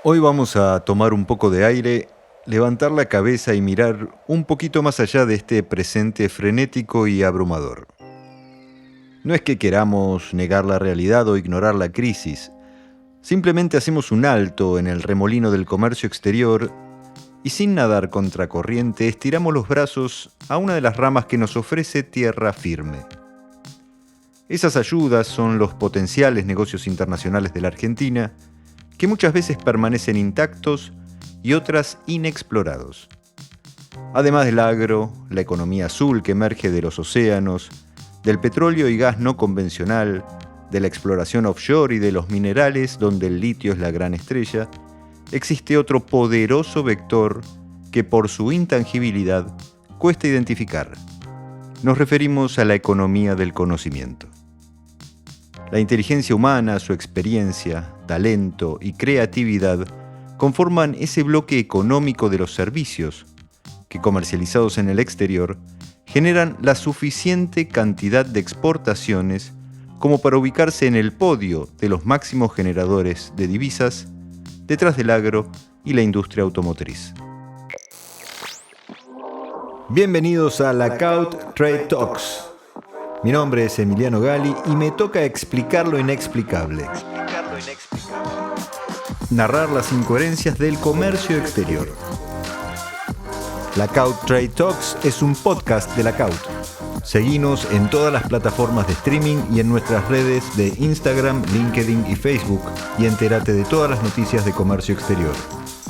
Hoy vamos a tomar un poco de aire, levantar la cabeza y mirar un poquito más allá de este presente frenético y abrumador. No es que queramos negar la realidad o ignorar la crisis, simplemente hacemos un alto en el remolino del comercio exterior y sin nadar contracorriente estiramos los brazos a una de las ramas que nos ofrece tierra firme. Esas ayudas son los potenciales negocios internacionales de la Argentina, que muchas veces permanecen intactos y otras inexplorados. Además del agro, la economía azul que emerge de los océanos, del petróleo y gas no convencional, de la exploración offshore y de los minerales donde el litio es la gran estrella, existe otro poderoso vector que por su intangibilidad cuesta identificar. Nos referimos a la economía del conocimiento. La inteligencia humana, su experiencia, talento y creatividad conforman ese bloque económico de los servicios que, comercializados en el exterior, generan la suficiente cantidad de exportaciones como para ubicarse en el podio de los máximos generadores de divisas detrás del agro y la industria automotriz. Bienvenidos a Lackout Trade Talks. Mi nombre es Emiliano Gali y me toca explicar lo inexplicable. Narrar las incoherencias del comercio exterior. Lackout Trade Talks es un podcast de Lackout. Seguinos en todas las plataformas de streaming y en nuestras redes de Instagram, LinkedIn y Facebook y entérate de todas las noticias de comercio exterior.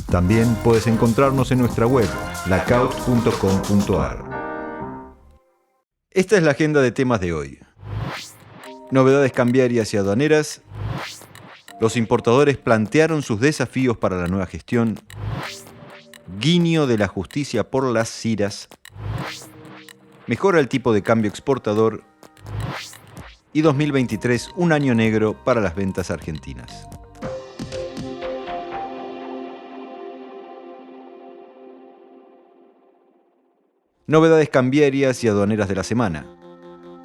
También puedes encontrarnos en nuestra web, lackout.com.ar. Esta es la agenda de temas de hoy. Novedades cambiarias y aduaneras. Los importadores plantearon sus desafíos para la nueva gestión. Guiño de la justicia por las CIRAs. Mejora el tipo de cambio exportador. Y 2023, un año negro para las ventas argentinas. Novedades cambiarias y aduaneras de la semana.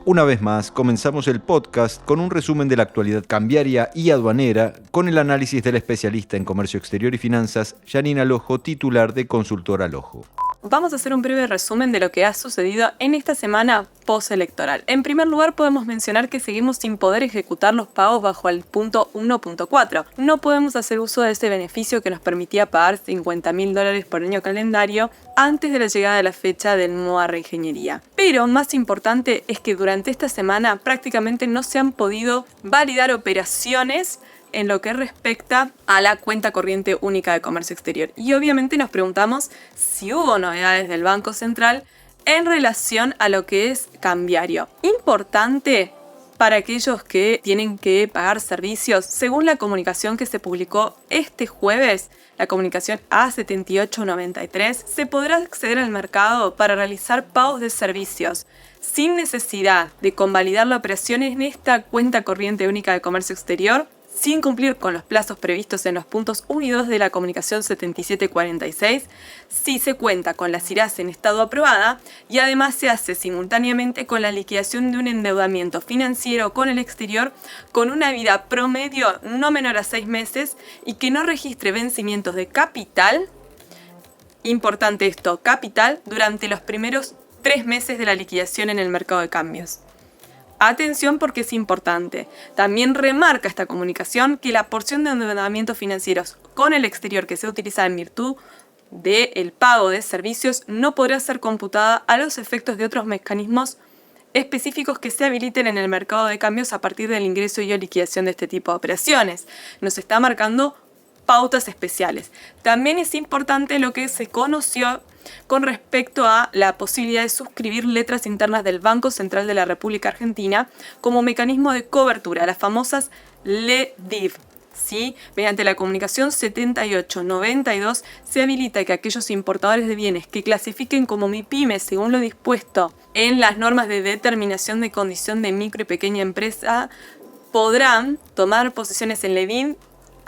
Una vez más, comenzamos el podcast con un resumen de la actualidad cambiaria y aduanera con el análisis del especialista en comercio exterior y finanzas, Janine Alojo, titular de Consultora Alojo. Vamos a hacer un breve resumen de lo que ha sucedido en esta semana postelectoral. En primer lugar, podemos mencionar que seguimos sin poder ejecutar los pagos bajo el punto 1.4. No podemos hacer uso de ese beneficio que nos permitía pagar $50.000 por año calendario antes de la llegada de la fecha del nueva reingeniería. Pero más importante es que durante esta semana prácticamente no se han podido validar operaciones en lo que respecta a la cuenta corriente única de comercio exterior. Y obviamente nos preguntamos si hubo novedades del Banco Central en relación a lo que es cambiario. Importante para aquellos que tienen que pagar servicios, según la comunicación que se publicó este jueves, la comunicación A7893, se podrá acceder al mercado para realizar pagos de servicios sin necesidad de convalidar la operación en esta cuenta corriente única de comercio exterior, sin cumplir con los plazos previstos en los puntos 1 y 2 de la comunicación 7746, si se cuenta con la CIRAS en estado aprobada y además se hace simultáneamente con la liquidación de un endeudamiento financiero con el exterior con una vida promedio no menor a 6 meses y que no registre vencimientos de capital, importante esto, capital, durante los primeros 3 meses de la liquidación en el mercado de cambios. Atención porque es importante. También remarca esta comunicación que la porción de endeudamientos financieros con el exterior que se utiliza en virtud del pago de servicios no podrá ser computada a los efectos de otros mecanismos específicos que se habiliten en el mercado de cambios a partir del ingreso y o liquidación de este tipo de operaciones. Nos está marcando pautas especiales. También es importante lo que se conoció con respecto a la posibilidad de suscribir letras internas del Banco Central de la República Argentina como mecanismo de cobertura, las famosas LEDIV. ¿Sí? Mediante la comunicación 7892 se habilita que aquellos importadores de bienes que clasifiquen como MIPYME según lo dispuesto en las normas de determinación de condición de micro y pequeña empresa podrán tomar posiciones en LEDIV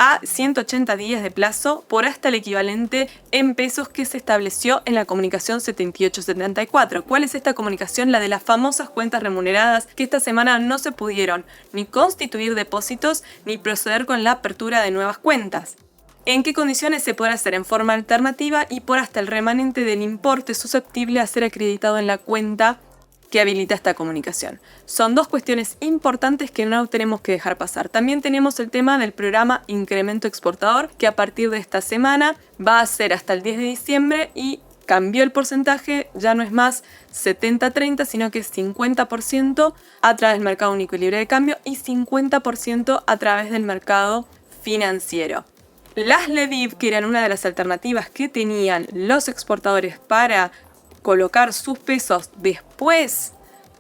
a 180 días de plazo por hasta el equivalente en pesos que se estableció en la comunicación 7874. ¿Cuál es esta comunicación? La de las famosas cuentas remuneradas que esta semana no se pudieron ni constituir depósitos ni proceder con la apertura de nuevas cuentas. en qué condiciones se podrá hacer en forma alternativa y por hasta el remanente del importe susceptible a ser acreditado en la cuenta que habilita esta comunicación. Son dos cuestiones importantes que no tenemos que dejar pasar. También tenemos el tema del programa Incremento Exportador, que a partir de esta semana va a ser hasta el 10 de diciembre y cambió el porcentaje, ya no es más 70-30, sino que es 50% a través del mercado único y libre de cambio y 50% a través del mercado financiero. Las LEDIV, que eran una de las alternativas que tenían los exportadores para colocar sus pesos después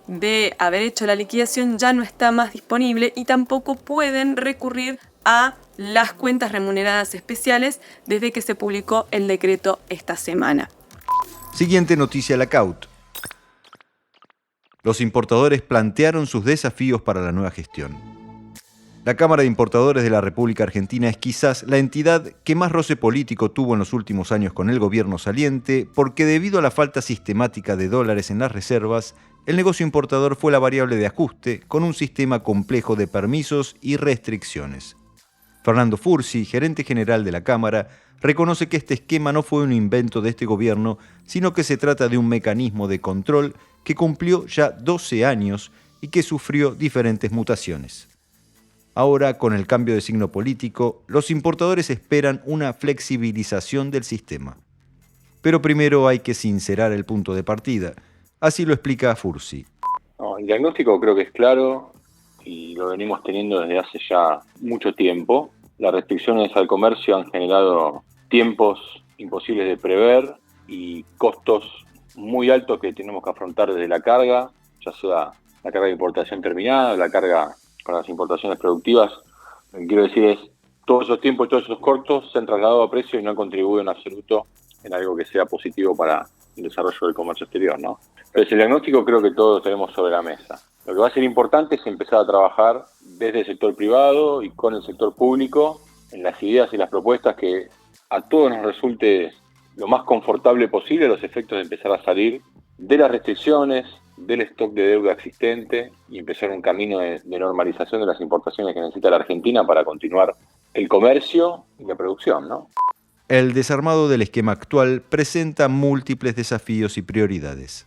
de haber hecho la liquidación, ya no está más disponible y tampoco pueden recurrir a las cuentas remuneradas especiales desde que se publicó el decreto esta semana. Siguiente noticia, la CAUT. Los importadores plantearon sus desafíos para la nueva gestión. La Cámara de Importadores de la República Argentina es quizás la entidad que más roce político tuvo en los últimos años con el gobierno saliente, porque debido a la falta sistemática de dólares en las reservas, el negocio importador fue la variable de ajuste con un sistema complejo de permisos y restricciones. Fernando Fursi, gerente general de la Cámara, reconoce que este esquema no fue un invento de este gobierno, sino que se trata de un mecanismo de control que cumplió ya 12 años y que sufrió diferentes mutaciones. Ahora, con el cambio de signo político, los importadores esperan una flexibilización del sistema. Pero primero hay que sincerar el punto de partida. Así lo explica Fursi. El diagnóstico creo que es claro y lo venimos teniendo desde hace ya mucho tiempo. Las restricciones al comercio han generado tiempos imposibles de prever y costos muy altos que tenemos que afrontar desde la carga, ya sea la carga de importación terminada, la carga para las importaciones productivas. Lo que quiero decir es, todos esos tiempos, todos esos costos se han trasladado a precio y no han contribuido en absoluto en algo que sea positivo para el desarrollo del comercio exterior, ¿no? Pero ese diagnóstico creo que todos tenemos sobre la mesa. Lo que va a ser importante es empezar a trabajar desde el sector privado y con el sector público en las ideas y las propuestas que a todos nos resulte lo más confortable posible los efectos de empezar a salir de las restricciones, del stock de deuda existente y empezar un camino de normalización de las importaciones que necesita la Argentina para continuar el comercio y la producción, ¿no? El desarmado del esquema actual presenta múltiples desafíos y prioridades.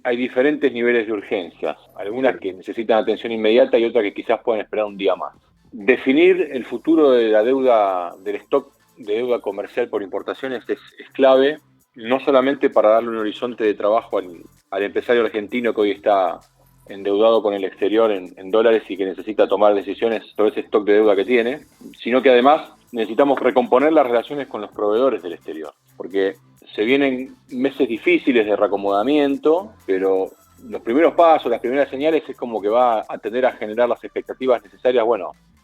Hay diferentes niveles de urgencias, algunas que necesitan atención inmediata y otras que quizás pueden esperar un día más. Definir el futuro de la deuda, del stock de deuda comercial por importaciones es clave, no solamente para darle un horizonte de trabajo al empresario argentino que hoy está endeudado con el exterior en dólares y que necesita tomar decisiones sobre ese stock de deuda que tiene, sino que además necesitamos recomponer las relaciones con los proveedores del exterior, porque se vienen meses difíciles de reacomodamiento, pero los primeros pasos, las primeras señales es como que va a tender a generar las expectativas necesarias,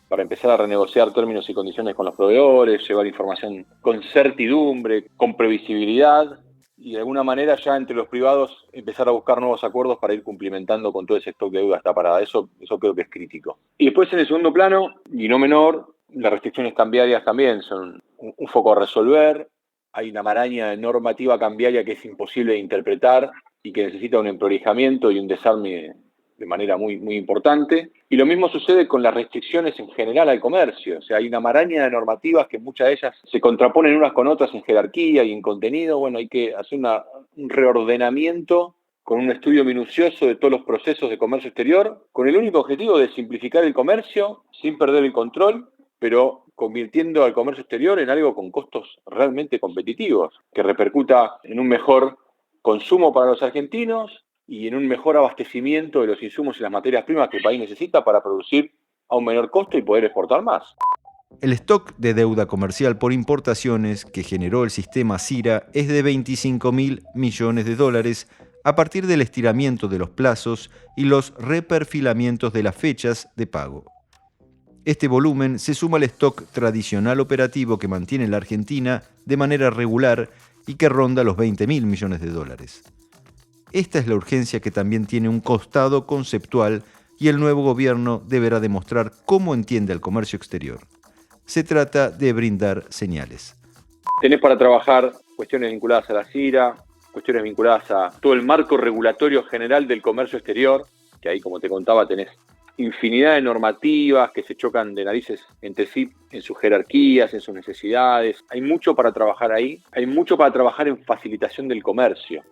para empezar a renegociar términos y condiciones con los proveedores, llevar información con certidumbre, con previsibilidad y de alguna manera ya entre los privados empezar a buscar nuevos acuerdos para ir cumplimentando con todo ese stock de deuda hasta parada. Eso creo que es crítico. Y después en el segundo plano, y no menor, las restricciones cambiarias también son un foco a resolver. Hay una maraña de normativa cambiaria que es imposible de interpretar y que necesita un emprolijamiento y un desarme de manera muy, muy importante. Y lo mismo sucede con las restricciones en general al comercio. O sea, hay una maraña de normativas que muchas de ellas se contraponen unas con otras en jerarquía y en contenido. Hay que hacer un reordenamiento con un estudio minucioso de todos los procesos de comercio exterior, con el único objetivo de simplificar el comercio sin perder el control, pero convirtiendo al comercio exterior en algo con costos realmente competitivos, que repercuta en un mejor consumo para los argentinos y en un mejor abastecimiento de los insumos y las materias primas que el país necesita para producir a un menor costo y poder exportar más. El stock de deuda comercial por importaciones que generó el sistema CIRA es de 25.000 millones de dólares a partir del estiramiento de los plazos y los reperfilamientos de las fechas de pago. Este volumen se suma al stock tradicional operativo que mantiene la Argentina de manera regular y que ronda los 20.000 millones de dólares. Esta es la urgencia que también tiene un costado conceptual y el nuevo gobierno deberá demostrar cómo entiende el comercio exterior. Se trata de brindar señales. Tenés para trabajar cuestiones vinculadas a la CIRA, cuestiones vinculadas a todo el marco regulatorio general del comercio exterior, que ahí, como te contaba, tenés infinidad de normativas que se chocan de narices entre sí en sus jerarquías, en sus necesidades. Hay mucho para trabajar ahí, hay mucho para trabajar en facilitación del comercio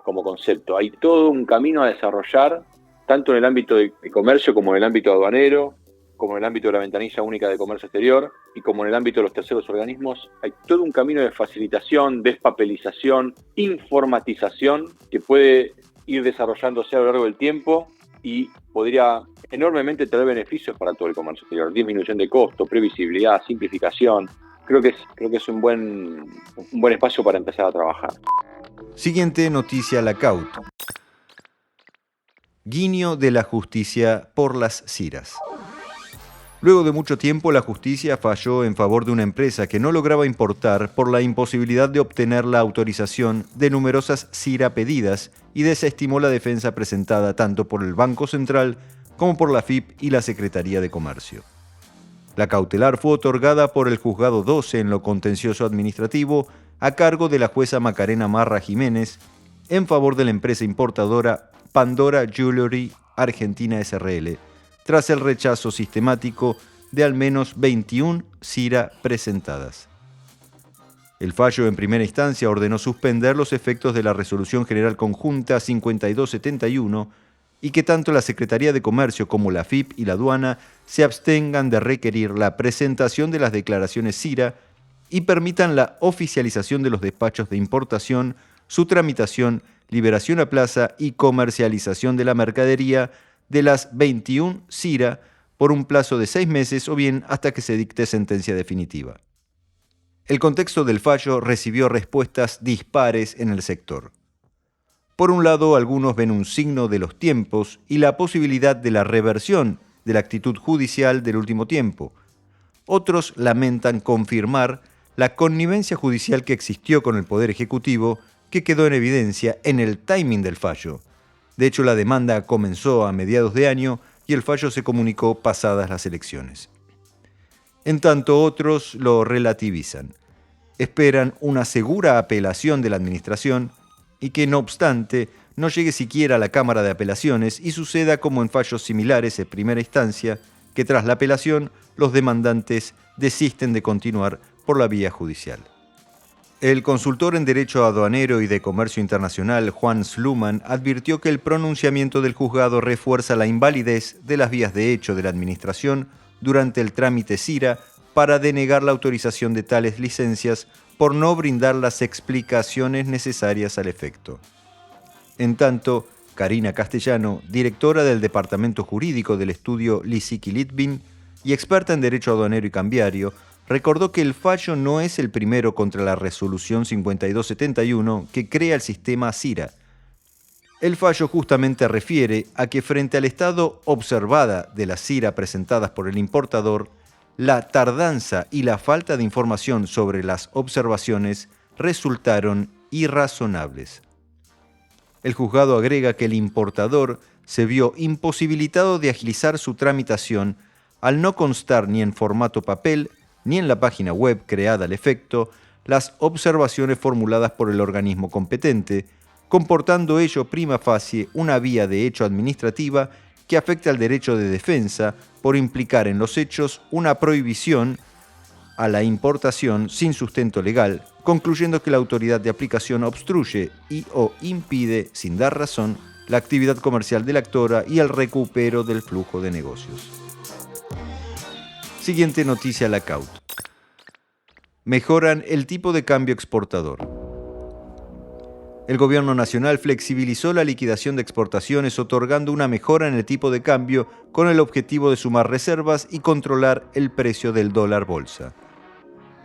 como concepto. Hay todo un camino a desarrollar, tanto en el ámbito de comercio como en el ámbito aduanero, como en el ámbito de la ventanilla única de comercio exterior y como en el ámbito de los terceros organismos. Hay todo un camino de facilitación, despapelización, informatización que puede ir desarrollándose a lo largo del tiempo y podría enormemente traer beneficios para todo el comercio exterior. Disminución de costo, previsibilidad, simplificación. Creo que es un buen espacio para empezar a trabajar. Siguiente noticia, la CAUT. Guiño de la justicia por las CIRAs. Luego de mucho tiempo, la justicia falló en favor de una empresa que no lograba importar por la imposibilidad de obtener la autorización de numerosas CIRA pedidas y desestimó la defensa presentada tanto por el Banco Central como por la FIP y la Secretaría de Comercio. La cautelar fue otorgada por el Juzgado 12 en lo contencioso administrativo a cargo de la jueza Macarena Marra Jiménez en favor de la empresa importadora Pandora Jewelry Argentina S.r.l., tras el rechazo sistemático de al menos 21 CIRA presentadas. El fallo en primera instancia ordenó suspender los efectos de la Resolución General Conjunta 5271 y que tanto la Secretaría de Comercio como la FIP y la aduana se abstengan de requerir la presentación de las declaraciones CIRA y permitan la oficialización de los despachos de importación, su tramitación, liberación a plaza y comercialización de la mercadería de las 21 CIRA por un plazo de 6 meses o bien hasta que se dicte sentencia definitiva. El contexto del fallo recibió respuestas dispares en el sector. Por un lado, algunos ven un signo de los tiempos y la posibilidad de la reversión de la actitud judicial del último tiempo. Otros lamentan confirmar la connivencia judicial que existió con el Poder Ejecutivo, que quedó en evidencia en el timing del fallo. De hecho, la demanda comenzó a mediados de año y el fallo se comunicó pasadas las elecciones. En tanto, otros lo relativizan. Esperan una segura apelación de la Administración y que, no obstante, no llegue siquiera a la Cámara de Apelaciones y suceda como en fallos similares en primera instancia, que tras la apelación los demandantes desisten de continuar por la vía judicial. El consultor en Derecho Aduanero y de Comercio Internacional, Juan Sluman, advirtió que el pronunciamiento del juzgado refuerza la invalidez de las vías de hecho de la Administración durante el trámite CIRA para denegar la autorización de tales licencias por no brindar las explicaciones necesarias al efecto. En tanto, Karina Castellano, directora del Departamento Jurídico del estudio Lisicki-Litvin y experta en Derecho Aduanero y Cambiario, recordó que el fallo no es el primero contra la Resolución 5271 que crea el sistema CIRA. El fallo justamente refiere a que frente al estado observada de las CIRA presentadas por el importador, la tardanza y la falta de información sobre las observaciones resultaron irrazonables. El juzgado agrega que el importador se vio imposibilitado de agilizar su tramitación al no constar ni en formato papel ni en la página web creada al efecto las observaciones formuladas por el organismo competente, comportando ello prima facie una vía de hecho administrativa que afecta al derecho de defensa por implicar en los hechos una prohibición a la importación sin sustento legal, concluyendo que la autoridad de aplicación obstruye y o impide, sin dar razón, la actividad comercial de la actora y el recupero del flujo de negocios. Siguiente noticia, la CAUT. Mejoran el tipo de cambio exportador. El Gobierno Nacional flexibilizó la liquidación de exportaciones otorgando una mejora en el tipo de cambio con el objetivo de sumar reservas y controlar el precio del dólar bolsa.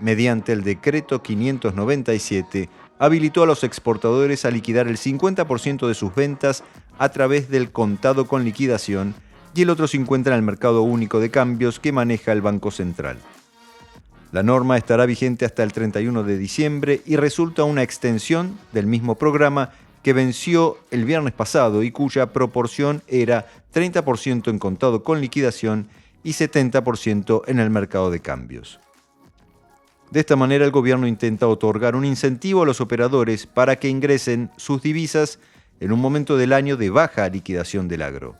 Mediante el decreto 597, habilitó a los exportadores a liquidar el 50% de sus ventas a través del contado con liquidación y el otro 50% en el mercado único de cambios que maneja el Banco Central. La norma estará vigente hasta el 31 de diciembre y resulta una extensión del mismo programa que venció el viernes pasado y cuya proporción era 30% en contado con liquidación y 70% en el mercado de cambios. De esta manera, el gobierno intenta otorgar un incentivo a los operadores para que ingresen sus divisas en un momento del año de baja liquidación del agro.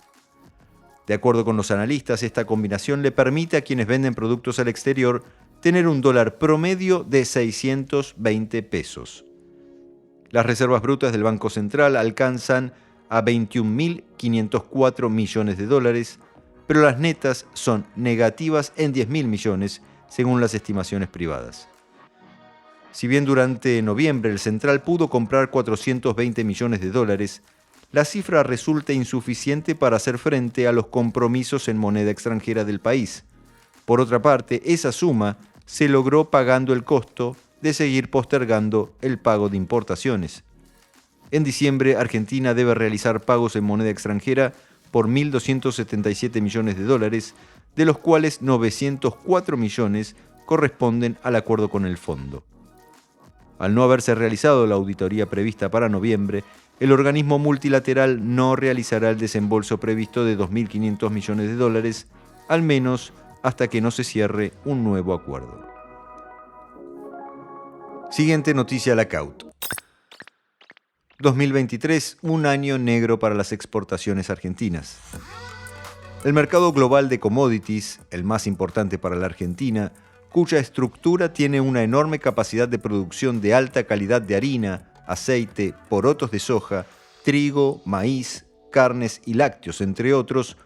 De acuerdo con los analistas, esta combinación le permite a quienes venden productos al exterior tener un dólar promedio de 620 pesos. Las reservas brutas del Banco Central alcanzan a 21.504 millones de dólares, pero las netas son negativas en 10.000 millones, según las estimaciones privadas. Si bien durante noviembre el Central pudo comprar 420 millones de dólares, la cifra resulta insuficiente para hacer frente a los compromisos en moneda extranjera del país. Por otra parte, esa suma se logró pagando el costo de seguir postergando el pago de importaciones. En diciembre, Argentina debe realizar pagos en moneda extranjera por 1.277 millones de dólares, de los cuales 904 millones corresponden al acuerdo con el fondo. Al no haberse realizado la auditoría prevista para noviembre, el organismo multilateral no realizará el desembolso previsto de 2.500 millones de dólares, al menos hasta que no se cierre un nuevo acuerdo. Siguiente noticia Lackaut. 2023, un año negro para las exportaciones argentinas. El mercado global de commodities, el más importante para la Argentina, cuya estructura tiene una enorme capacidad de producción de alta calidad de harina, aceite, porotos de soja, trigo, maíz, carnes y lácteos, entre otros,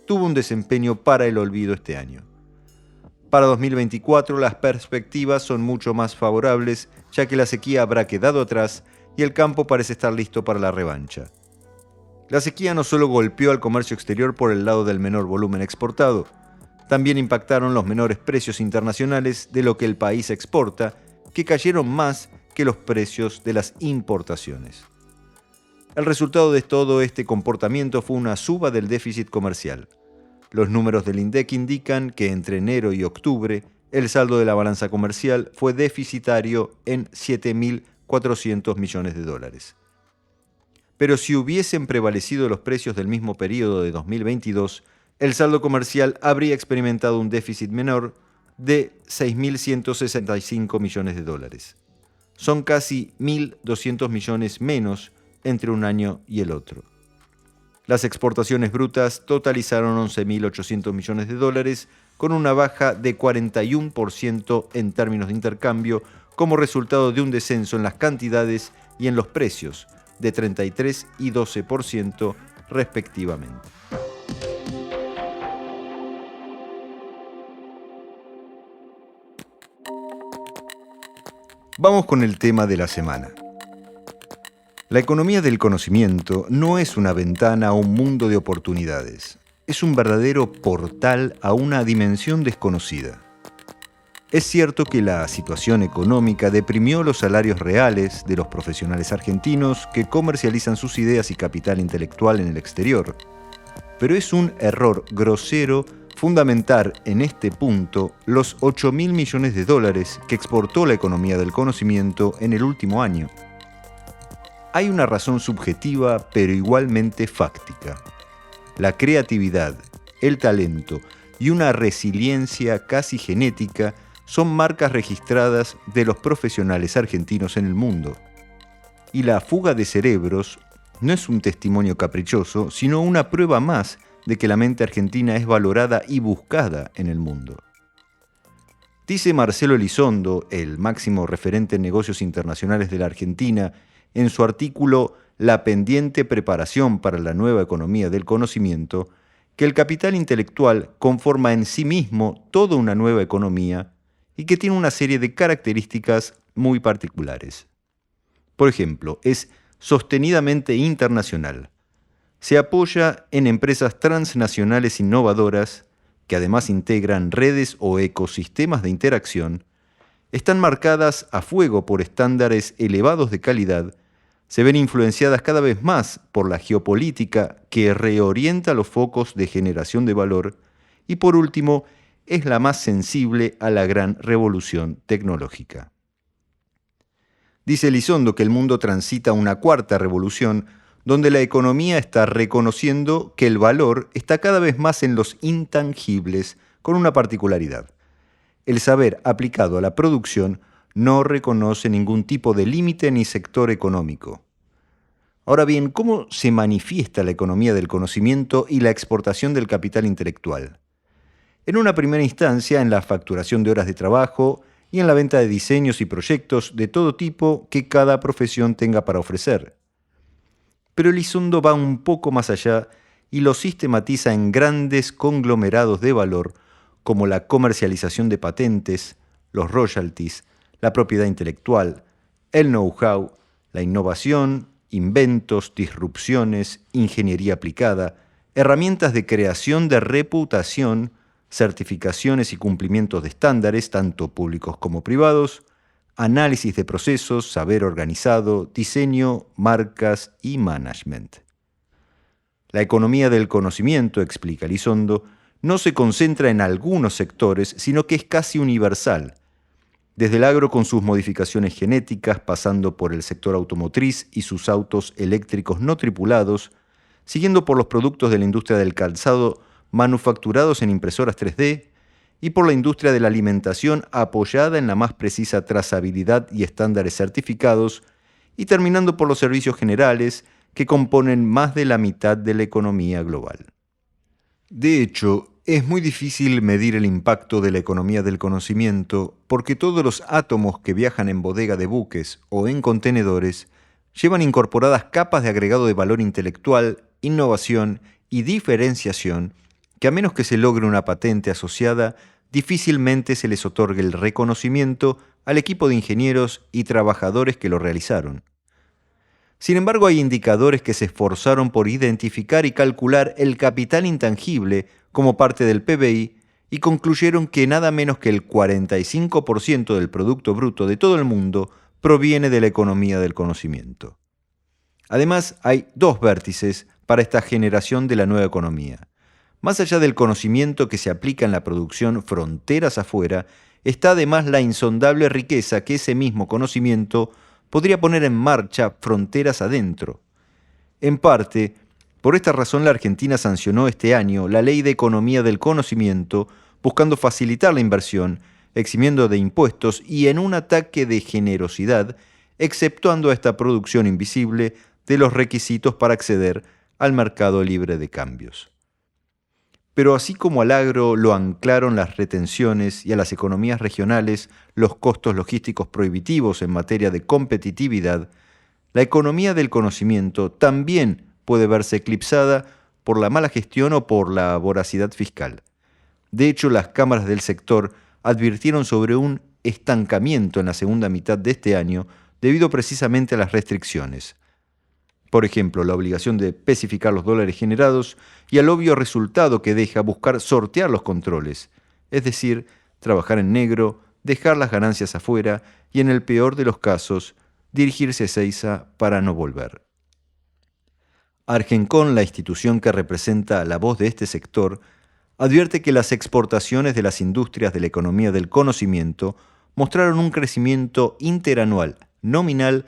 tuvo un desempeño para el olvido este año. Para 2024 las perspectivas son mucho más favorables, ya que la sequía habrá quedado atrás y el campo parece estar listo para la revancha. La sequía no solo golpeó al comercio exterior por el lado del menor volumen exportado, también impactaron los menores precios internacionales de lo que el país exporta, que cayeron más que los precios de las importaciones. El resultado de todo este comportamiento fue una suba del déficit comercial. Los números del INDEC indican que entre enero y octubre el saldo de la balanza comercial fue deficitario en 7.400 millones de dólares. Pero si hubiesen prevalecido los precios del mismo periodo de 2022, el saldo comercial habría experimentado un déficit menor de 6.165 millones de dólares. Son casi 1.200 millones menos entre un año y el otro. Las exportaciones brutas totalizaron 11.800 millones de dólares, con una baja de 41% en términos de intercambio, como resultado de un descenso en las cantidades y en los precios, de 33% y 12% respectivamente. Vamos con el tema de la semana. La economía del conocimiento no es una ventana a un mundo de oportunidades. Es un verdadero portal a una dimensión desconocida. Es cierto que la situación económica deprimió los salarios reales de los profesionales argentinos que comercializan sus ideas y capital intelectual en el exterior. Pero es un error grosero fundamentar en este punto los 8.000 millones de dólares que exportó la economía del conocimiento en el último año. Hay una razón subjetiva, pero igualmente fáctica. La creatividad, el talento y una resiliencia casi genética son marcas registradas de los profesionales argentinos en el mundo. Y la fuga de cerebros no es un testimonio caprichoso, sino una prueba más de que la mente argentina es valorada y buscada en el mundo. Dice Marcelo Elizondo, el máximo referente en negocios internacionales de la Argentina, en su artículo La pendiente preparación para la nueva economía del conocimiento, que el capital intelectual conforma en sí mismo toda una nueva economía y que tiene una serie de características muy particulares. Por ejemplo, es sostenidamente internacional. Se apoya en empresas transnacionales innovadoras que además integran redes o ecosistemas de interacción, están marcadas a fuego por estándares elevados de calidad, se ven influenciadas cada vez más por la geopolítica que reorienta los focos de generación de valor y, por último, es la más sensible a la gran revolución tecnológica. Dice Elizondo que el mundo transita una cuarta revolución donde la economía está reconociendo que el valor está cada vez más en los intangibles, con una particularidad. El saber aplicado a la producción no reconoce ningún tipo de límite ni sector económico. Ahora bien, ¿cómo se manifiesta la economía del conocimiento y la exportación del capital intelectual? En una primera instancia, en la facturación de horas de trabajo y en la venta de diseños y proyectos de todo tipo que cada profesión tenga para ofrecer. Pero Elizondo va un poco más allá y lo sistematiza en grandes conglomerados de valor como la comercialización de patentes, los royalties, la propiedad intelectual, el know-how, la innovación, inventos, disrupciones, ingeniería aplicada, herramientas de creación de reputación, certificaciones y cumplimientos de estándares, tanto públicos como privados, análisis de procesos, saber organizado, diseño, marcas y management. La economía del conocimiento, explica Elizondo, no se concentra en algunos sectores, sino que es casi universal, desde el agro con sus modificaciones genéticas, pasando por el sector automotriz y sus autos eléctricos no tripulados, siguiendo por los productos de la industria del calzado manufacturados en impresoras 3D, y por la industria de la alimentación apoyada en la más precisa trazabilidad y estándares certificados, y terminando por los servicios generales que componen más de la mitad de la economía global. De hecho, es muy difícil medir el impacto de la economía del conocimiento porque todos los átomos que viajan en bodega de buques o en contenedores llevan incorporadas capas de agregado de valor intelectual, innovación y diferenciación que a menos que se logre una patente asociada, difícilmente se les otorgue el reconocimiento al equipo de ingenieros y trabajadores que lo realizaron. Sin embargo, hay indicadores que se esforzaron por identificar y calcular el capital intangible como parte del PBI y concluyeron que nada menos que el 45% del Producto Bruto de todo el mundo proviene de la economía del conocimiento. Además, hay dos vértices para esta generación de la nueva economía. Más allá del conocimiento que se aplica en la producción fronteras afuera, está además la insondable riqueza que ese mismo conocimiento podría poner en marcha fronteras adentro. En parte, por esta razón la Argentina sancionó este año la Ley de Economía del Conocimiento, buscando facilitar la inversión, eximiendo de impuestos y en un ataque de generosidad, exceptuando a esta producción invisible de los requisitos para acceder al mercado libre de cambios. Pero así como al agro lo anclaron las retenciones y a las economías regionales los costos logísticos prohibitivos en materia de competitividad, la economía del conocimiento también puede verse eclipsada por la mala gestión o por la voracidad fiscal. De hecho, las cámaras del sector advirtieron sobre un estancamiento en la segunda mitad de este año debido precisamente a las restricciones. Por ejemplo, la obligación de especificar los dólares generados y al obvio resultado que deja buscar sortear los controles, es decir, trabajar en negro, dejar las ganancias afuera y, en el peor de los casos, dirigirse a Ezeiza para no volver. Argencon, la institución que representa la voz de este sector, advierte que las exportaciones de las industrias de la economía del conocimiento mostraron un crecimiento interanual nominal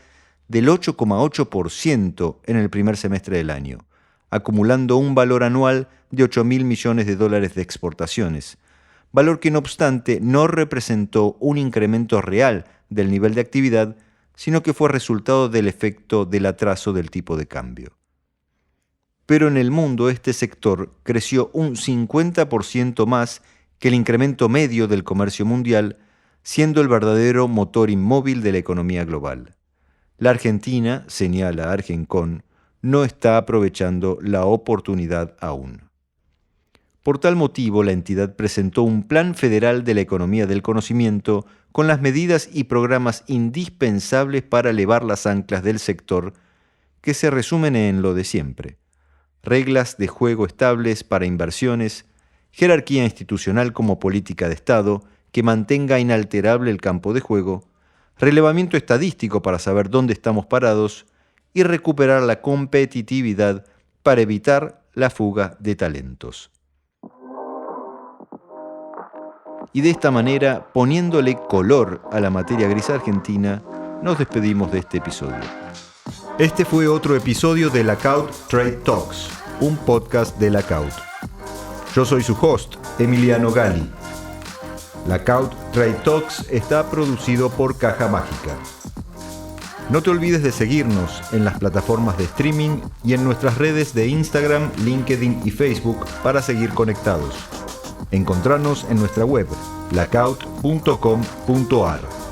del 8,8% en el primer semestre del año, acumulando un valor anual de $8.000 millones de exportaciones, valor que no obstante no representó un incremento real del nivel de actividad, sino que fue resultado del efecto del atraso del tipo de cambio. Pero en el mundo este sector creció un 50% más que el incremento medio del comercio mundial, siendo el verdadero motor inmóvil de la economía global. La Argentina, señala Argencon, no está aprovechando la oportunidad aún. Por tal motivo, la entidad presentó un Plan Federal de la Economía del Conocimiento con las medidas y programas indispensables para elevar las anclas del sector, que se resumen en lo de siempre: reglas de juego estables para inversiones, jerarquía institucional como política de Estado que mantenga inalterable el campo de juego, relevamiento estadístico para saber dónde estamos parados y recuperar la competitividad para evitar la fuga de talentos. Y de esta manera, poniéndole color a la materia gris argentina, nos despedimos de este episodio. Este fue otro episodio de Lackaut Trade Talks, un podcast de Lackaut. Yo soy su host, Emiliano Gali. Lackaut Trade Talks está producido por Caja Mágica. No te olvides de seguirnos en las plataformas de streaming y en nuestras redes de Instagram, LinkedIn y Facebook para seguir conectados. Encontranos en nuestra web, blackout.com.ar.